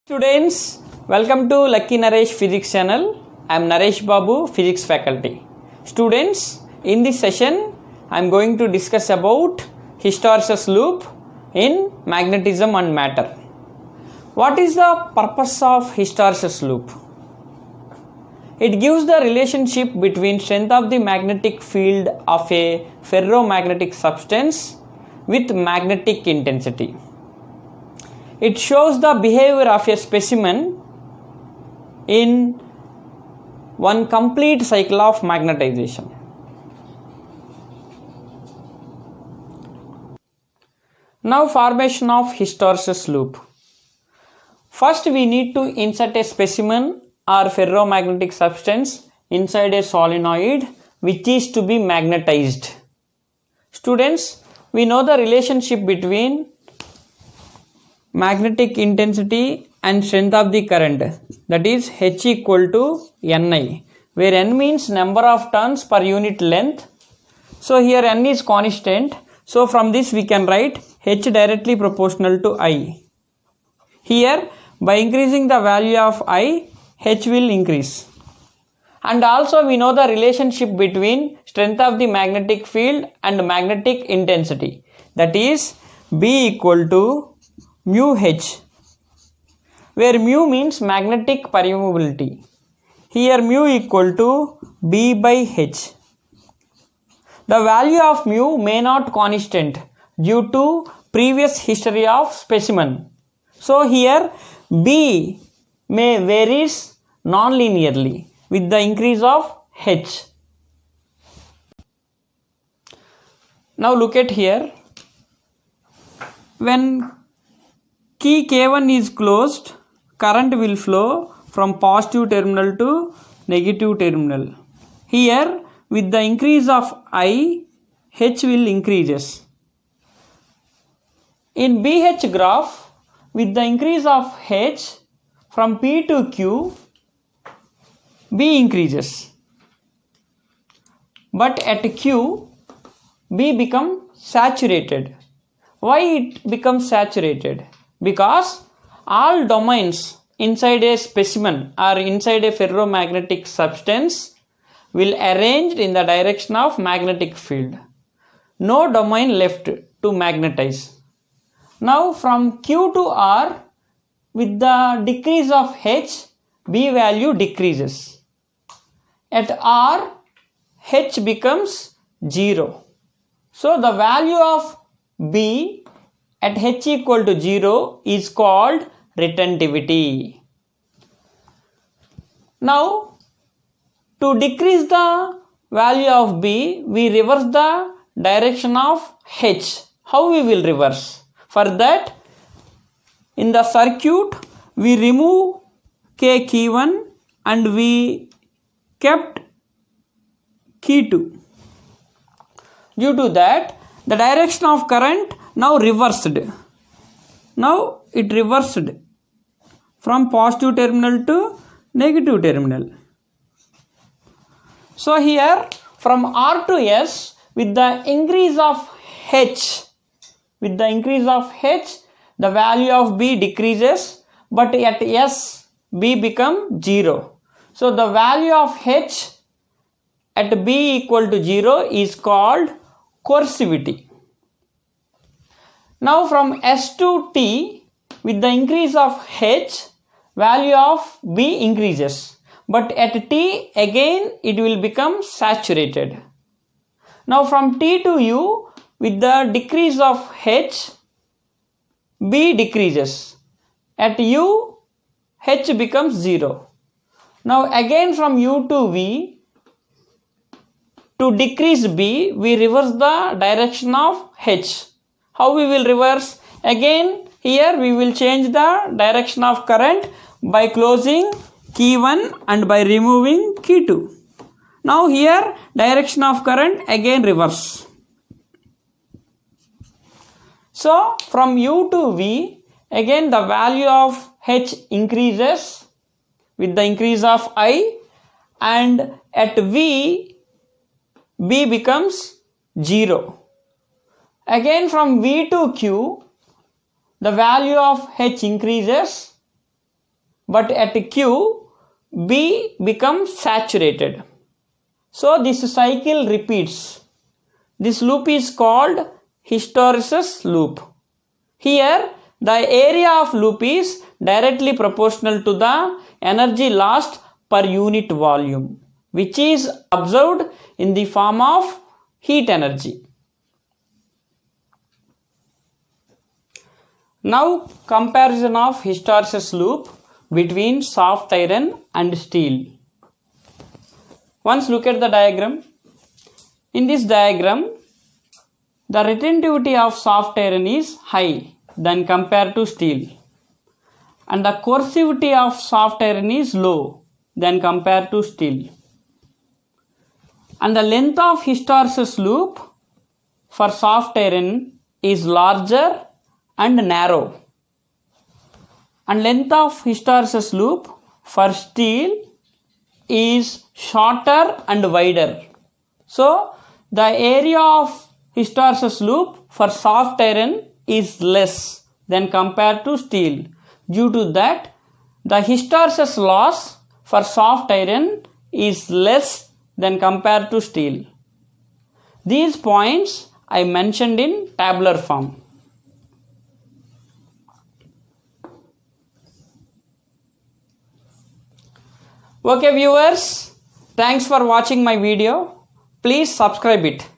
Students, welcome to Lucky Naresh Physics channel. I am Naresh Babu, Physics faculty. Students, in this session, I am going to discuss about hysteresis loop in magnetism and matter. What is the purpose of hysteresis loop? It gives the relationship between strength of the magnetic field of a ferromagnetic substance with magnetic intensity. It shows the behavior of a specimen in one complete cycle of magnetization. Now, formation of hysteresis loop. First, we need to insert a specimen or ferromagnetic substance inside a solenoid which is to be magnetized. Students, we know the relationship between magnetic intensity and strength of the current, that is H equal to Ni, where N means number of turns per unit length. So here N is constant. So from this we can write H directly proportional to I. Here by increasing the value of I, H will increase. And also we know the relationship between strength of the magnetic field and magnetic intensity, that is B equal to mu H, where mu means magnetic permeability. Here mu equal to B by H. The value of mu may not constant due to previous history of specimen. So here B may varies non-linearly with the increase of H. Now look at here. When key K1 is closed, current will flow from positive terminal to negative terminal. Here with the increase of I, H will increases. In BH graph, with the increase of H from P to Q, B increases. But at Q, B becomes saturated. Why it becomes saturated? Because all domains inside a specimen or inside a ferromagnetic substance will arranged in the direction of magnetic field. No domain left to magnetize. Now from Q to R, with the decrease of H, B value decreases. At R, H becomes 0. So the value of B at H equal to 0 is called retentivity. Now, to decrease the value of B, we reverse the direction of H. How we will reverse? For that, in the circuit, we remove K key 1 and we kept key 2. Due to that, the direction of current now reversed. Now it reversed from positive terminal to negative terminal. So here from R to S, with the increase of H, the value of B decreases, but at S, B becomes 0. So the value of H at B equal to 0 is called coercivity. Now from S to T, with the increase of H, value of B increases. But at T, again it will become saturated. Now from T to U, with the decrease of H, B decreases. At U, H becomes 0. Now again from U to V, to decrease B, we reverse the direction of H. How we will reverse? Again, here we will change the direction of current by closing key 1 and by removing key 2. Now here direction of current again reverse. So from U to V, again the value of H increases with the increase of I, and at V, B becomes 0. Again from V to Q, the value of H increases but at Q, B becomes saturated. So this cycle repeats. This loop is called hysteresis loop. Here, the area of loop is directly proportional to the energy lost per unit volume, which is observed in the form of heat energy. Now, comparison of hysteresis loop between soft iron and steel. Once look at the diagram. In this diagram, the retentivity of soft iron is high than compared to steel, and the coercivity of soft iron is low than compared to steel. And the length of hysteresis loop for soft iron is larger and narrow, and length of hysteresis loop for steel is shorter and wider. So the area of hysteresis loop for soft iron is less than compared to steel. Due to that, the hysteresis loss for soft iron is less than compared to steel. These points I mentioned in tabular form. Okay viewers, thanks for watching my video. Please subscribe it.